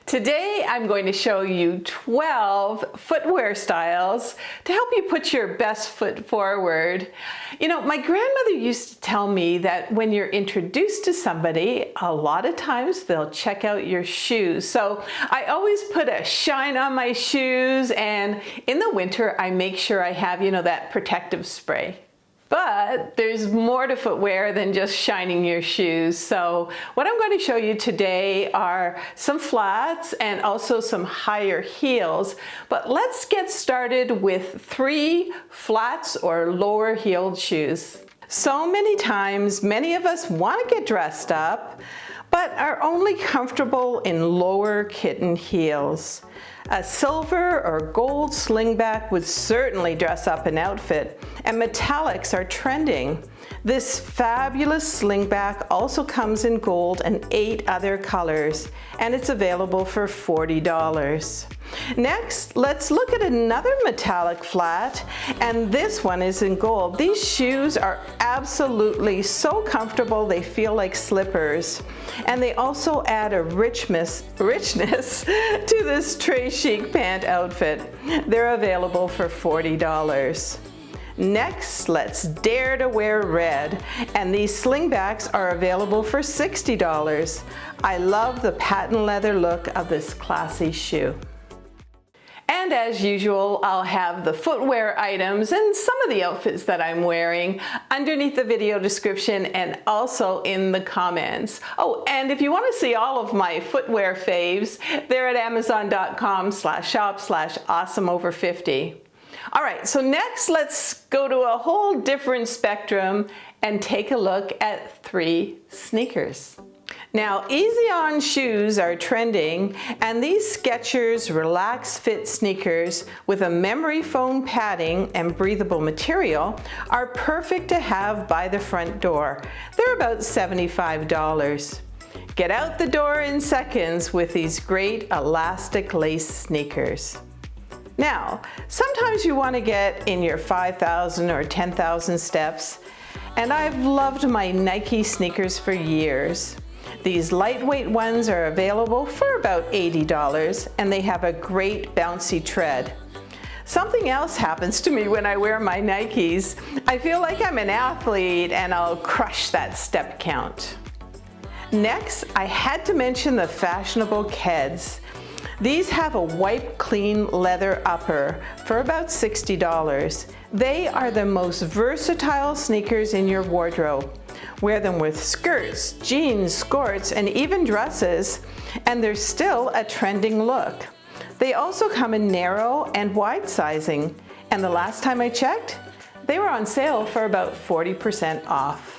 Today I'm going to show you 12 footwear styles to help you put your best foot forward. You know, my grandmother used to tell me that when you're introduced to somebody, a lot of times they'll check out your shoes. So I always put a shine on my shoes, and in the winter I make sure I have, that protective spray. But there's more to footwear than just shining your shoes. So what I'm going to show you today are some flats and also some higher heels. But let's get started with 3 flats or lower heeled shoes. So many times, many of us want to get dressed up, but are only comfortable in lower kitten heels. A silver or gold slingback would certainly dress up an outfit, and metallics are trending. This fabulous slingback also comes in gold and 8 other colors, and it's available for $40. Next, let's look at another metallic flat, and this one is in gold. These shoes are absolutely so comfortable they feel like slippers, and they also add a richness to this très chic pant outfit. They're available for $40. Next, let's dare to wear red, and these slingbacks are available for $60. I love the patent leather look of this classy shoe. And as usual, I'll have the footwear items and some of the outfits that I'm wearing underneath the video description and also in the comments. Oh, and if you want to see all of my footwear faves, they're at amazon.com/shop/awesomeover50. All right, so next let's go to a whole different spectrum and take a look at 3 sneakers. Now, easy on shoes are trending, and these Skechers Relax Fit sneakers with a memory foam padding and breathable material are perfect to have by the front door. They're about $75. Get out the door in seconds with these great elastic lace sneakers. Now, sometimes you want to get in your 5,000 or 10,000 steps, and I've loved my Nike sneakers for years. These lightweight ones are available for about $80, and they have a great bouncy tread. Something else happens to me when I wear my Nikes. I feel like I'm an athlete and I'll crush that step count. Next, I had to mention the fashionable Keds. These have a wipe clean leather upper for about $60. They are the most versatile sneakers in your wardrobe. Wear them with skirts, jeans, skirts, and even dresses, and they're still a trending look. They also come in narrow and wide sizing, and the last time I checked, they were on sale for about 40% off.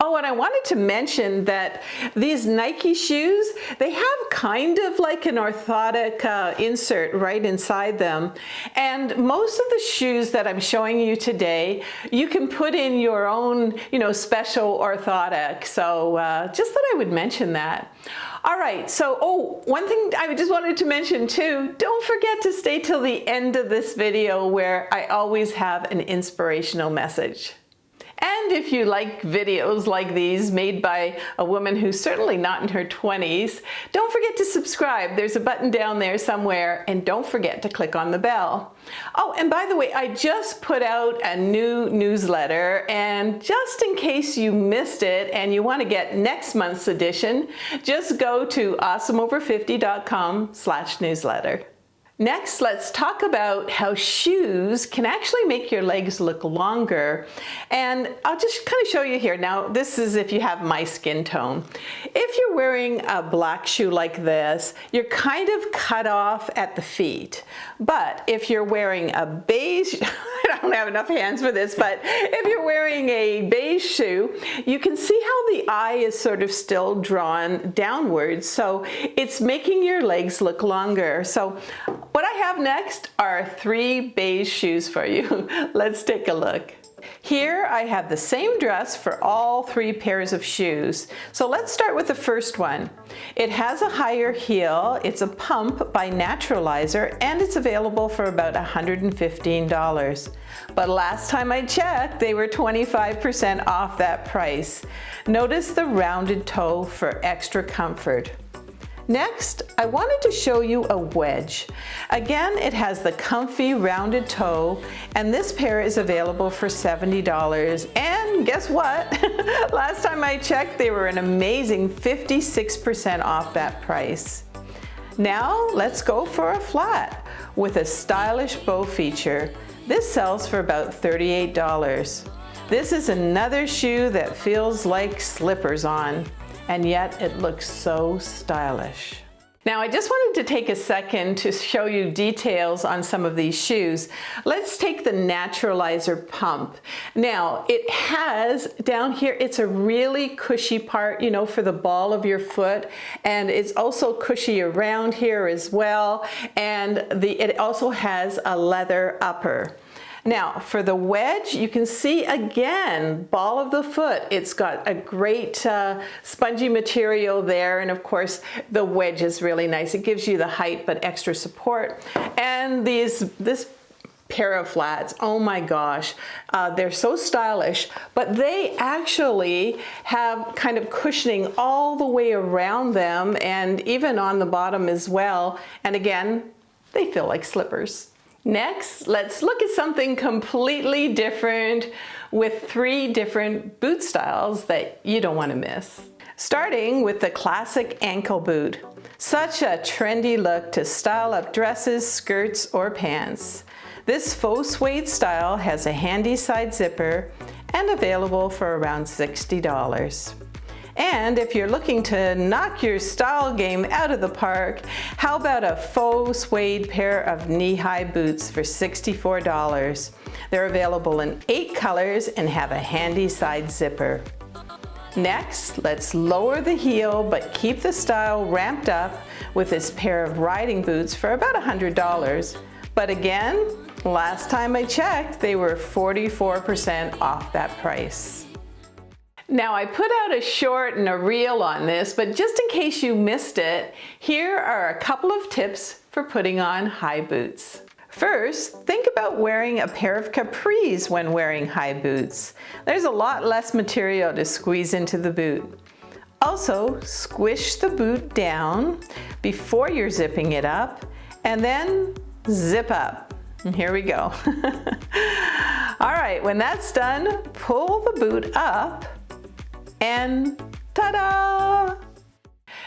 Oh, and I wanted to mention that these Nike shoes, they have kind of like an orthotic insert right inside them. And most of the shoes that I'm showing you today, you can put in your own, special orthotic. So just thought I would mention that. All right, so one thing I just wanted to mention too, don't forget to stay till the end of this video where I always have an inspirational message. And if you like videos like these made by a woman who's certainly not in her 20s, don't forget to subscribe. There's a button down there somewhere, and don't forget to click on the bell. Oh, and by the way, I just put out a new newsletter, and just in case you missed it and you want to get next month's edition, just go to awesomeover50.com/newsletter. Next, let's talk about how shoes can actually make your legs look longer. And I'll just kind of show you here. Now, this is if you have my skin tone. If you're wearing a black shoe like this, you're kind of cut off at the feet. But if you're wearing a beige, I don't have enough hands for this, but if you're wearing a beige shoe, you can see how the eye is sort of still drawn downwards. So it's making your legs look longer. So what I have next are 3 beige shoes for you. Let's take a look. Here I have the same dress for all 3 pairs of shoes. So let's start with the first one. It has a higher heel, it's a pump by Naturalizer, and it's available for about $115. But last time I checked, they were 25% off that price. Notice the rounded toe for extra comfort. Next, I wanted to show you a wedge. Again, it has the comfy rounded toe, and this pair is available for $70. And guess what? Last time I checked, they were an amazing 56% off that price. Now, let's go for a flat with a stylish bow feature. This sells for about $38. This is another shoe that feels like slippers on, and yet it looks so stylish. Now I just wanted to take a second to show you details on some of these shoes. Let's take the Naturalizer pump. Now it has down here, it's a really cushy part, you know, for the ball of your foot, and it's also cushy around here as well, and it also has a leather upper. Now for the wedge, you can see again, ball of the foot. It's got a great spongy material there, and of course the wedge is really nice. It gives you the height but extra support. And this pair of flats, oh my gosh, they're so stylish, but they actually have kind of cushioning all the way around them and even on the bottom as well. And again, they feel like slippers. Next, let's look at something completely different with 3 different boot styles that you don't want to miss. Starting with the classic ankle boot. Such a trendy look to style up dresses, skirts, or pants. This faux suede style has a handy side zipper and available for around $60. And if you're looking to knock your style game out of the park, how about a faux suede pair of knee-high boots for $64? They're available in 8 colors and have a handy side zipper. Next, let's lower the heel but keep the style ramped up with this pair of riding boots for about $100. But again, last time I checked, they were 44% off that price. Now I put out a short and a reel on this, but just in case you missed it, here are a couple of tips for putting on high boots. First, think about wearing a pair of capris when wearing high boots. There's a lot less material to squeeze into the boot. Also, squish the boot down before you're zipping it up, and then zip up. And here we go. All right, when that's done, pull the boot up, and ta-da!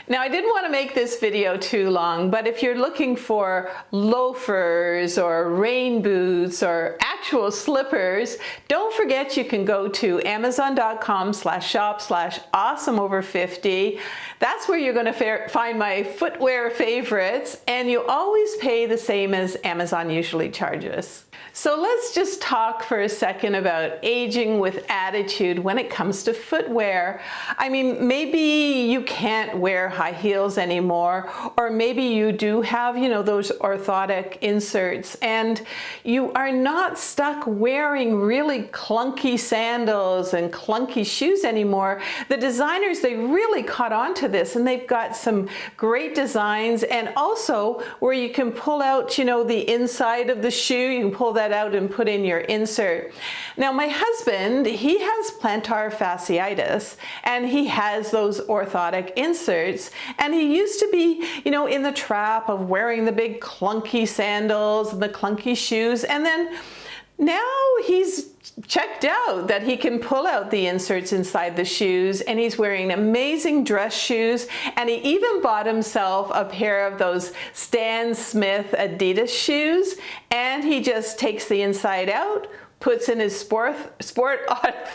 Now I didn't want to make this video too long, but if you're looking for loafers or rain boots or actual slippers, don't forget you can go to amazon.com/shop/awesomeover50. That's where you're going to find my footwear favorites, and you always pay the same as Amazon usually charges. So let's just talk for a second about aging with attitude when it comes to footwear. I mean, maybe you can't wear high heels anymore, or maybe you do have, you know, those orthotic inserts, and you are not stuck wearing really clunky sandals and clunky shoes anymore. The designers, they really caught on to this, and they've got some great designs, and also where you can pull out, you know, the inside of the shoe, you can pull that out and put in your insert. Now my husband, he has plantar fasciitis, and he has those orthotic inserts, and he used to be, you know, in the trap of wearing the big clunky sandals and the clunky shoes, and then now he's checked out that he can pull out the inserts inside the shoes, and he's wearing amazing dress shoes, and he even bought himself a pair of those Stan Smith Adidas shoes, and he just takes the inside out, puts in his sport orthotic.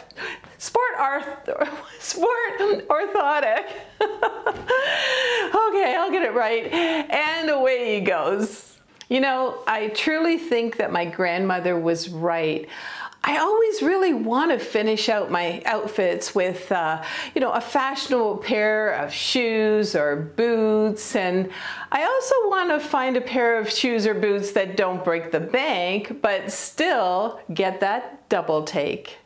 Okay, I'll get it right, and away he goes. You know, I truly think that my grandmother was right. I always really want to finish out my outfits with, you know, a fashionable pair of shoes or boots. And I also want to find a pair of shoes or boots that don't break the bank, but still get that double take.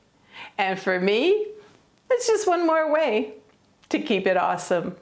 And for me, it's just one more way to keep it awesome.